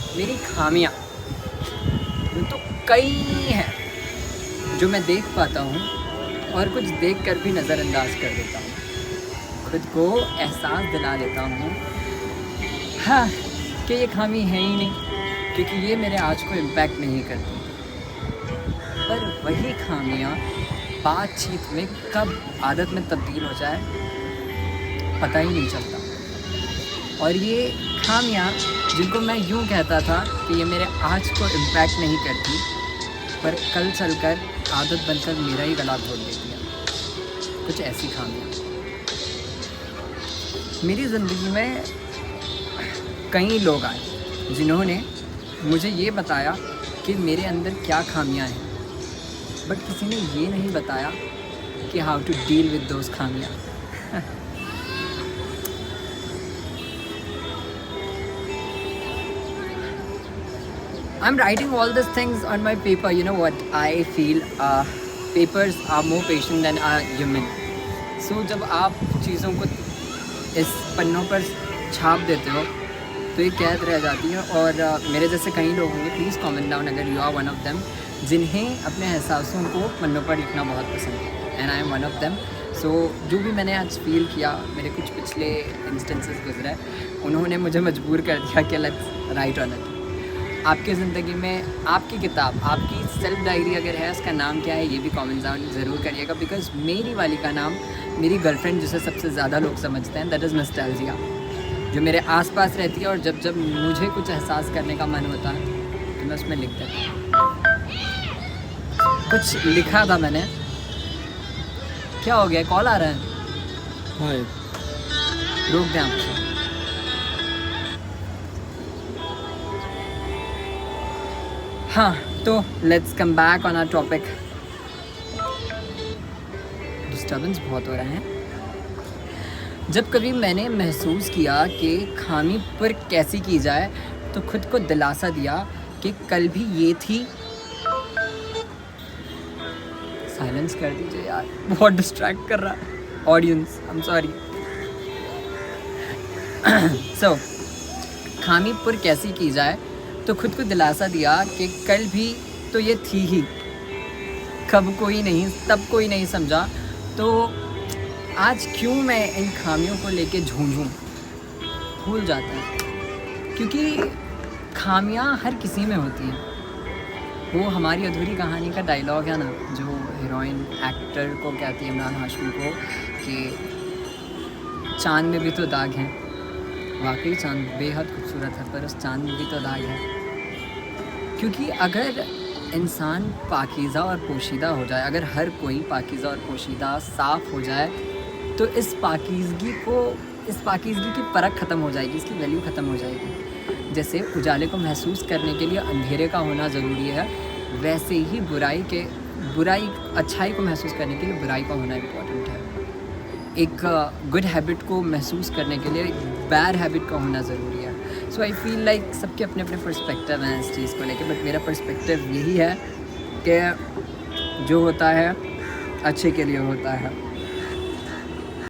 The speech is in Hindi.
मेरी खामियाँ तो कई हैं जो मैं देख पाता हूँ और कुछ देख कर भी नज़रअंदाज कर देता हूँ। खुद को एहसास दिला लेता हूँ हाँ कि ये खामी है ही नहीं, क्योंकि ये मेरे आज को इम्पैक्ट नहीं करती। पर वही खामियाँ बातचीत में कब आदत में तब्दील हो जाए पता ही नहीं चलता। और ये खामियाँ जिनको मैं यूँ कहता था कि ये मेरे आज को इम्पैक्ट नहीं करती, पर कल चलकर आदत बनकर मेरा ही गला घोट देती है। कुछ ऐसी खामियाँ मेरी ज़िंदगी में कई लोग आए जिन्होंने मुझे ये बताया कि मेरे अंदर क्या खामियाँ हैं, बट किसी ने ये नहीं बताया कि how to deal with those खामियाँ। I'm writing all these things on my paper. You know what? I feel papers are more patient than a human. So जब आप चीज़ों को इस पन्नों पर छाप देते हो तो ये कैद रह जाती है। और मेरे जैसे कई लोग होंगे, प्लीज़ कमेंट डाउन अगर you are one of them, जिन्हें अपने एहसासों को पन्नों पर लिखना बहुत पसंद है। And I am one of them. So जो भी मैंने आज फील किया, मेरे कुछ पिछले इंस्टेंसेस गुजरे, उन्होंने मुझे मजबूर कर दिया कि लेट्स राइट ऑन इट। आपकी ज़िंदगी में आपकी किताब, आपकी सेल्फ डायरी अगर है, उसका नाम क्या है ये भी कमेंट डाउन ज़रूर करिएगा। बिकॉज मेरी वाली का नाम मेरी गर्लफ्रेंड, जिसे सबसे ज़्यादा लोग समझते हैं, दैट इज़ नॉस्टैल्जिया, जो मेरे आसपास रहती है। और जब जब मुझे कुछ एहसास करने का मन होता है तो मैं उसमें लिख देता हूँ। कुछ लिखा था मैंने। क्या हो गया, कॉल आ रहा है? हाय। रोक दें आपसे। हाँ, तो let's come back on our topic. Disturbance बहुत हो रहा है। जब कभी मैंने महसूस किया कि खामी पर कैसी की जाए, तो खुद को दिलासा दिया कि कल भी ये थी। साइलेंस कर दीजिए यार, बहुत डिस्ट्रैक्ट कर रहा है ऑडियंस, आई एम सॉरी। सो खामी पर कैसी की जाए, तो खुद को दिलासा दिया कि कल भी तो ये थी ही। कब कोई नहीं, तब कोई नहीं समझा, तो आज क्यों मैं इन खामियों को लेके झूझूं। भूल जाता है, क्योंकि खामियां हर किसी में होती हैं। वो हमारी अधूरी कहानी का डायलॉग है ना, जो हीरोइन एक्टर को कहती है, इमरान हाशमी को, कि चाँद में भी तो दाग हैं। वाकई चाँद बेहद खूबसूरत है, पर उस चाँद में भी तो दाग है। क्योंकि अगर इंसान पाकीज़ा और पोशीदा हो जाए, अगर हर कोई पाकीज़ा और पोशीदा साफ़ हो जाए, तो इस पाकीज़गी की परख ख़त्म हो जाएगी, इसकी वैल्यू ख़त्म हो जाएगी। जैसे उजाले को महसूस करने के लिए अंधेरे का होना ज़रूरी है, वैसे ही अच्छाई को महसूस करने के लिए बुराई का होना इम्पॉर्टेंट है। एक गुड हैबिट को महसूस करने के लिए बैड हैबिट का होना ज़रूरी है। सो आई फील लाइक सबके अपने अपने पर्सपेक्टिव हैं इस चीज़ को लेके, बट मेरा पर्सपेक्टिव यही है कि जो होता है अच्छे के लिए होता है।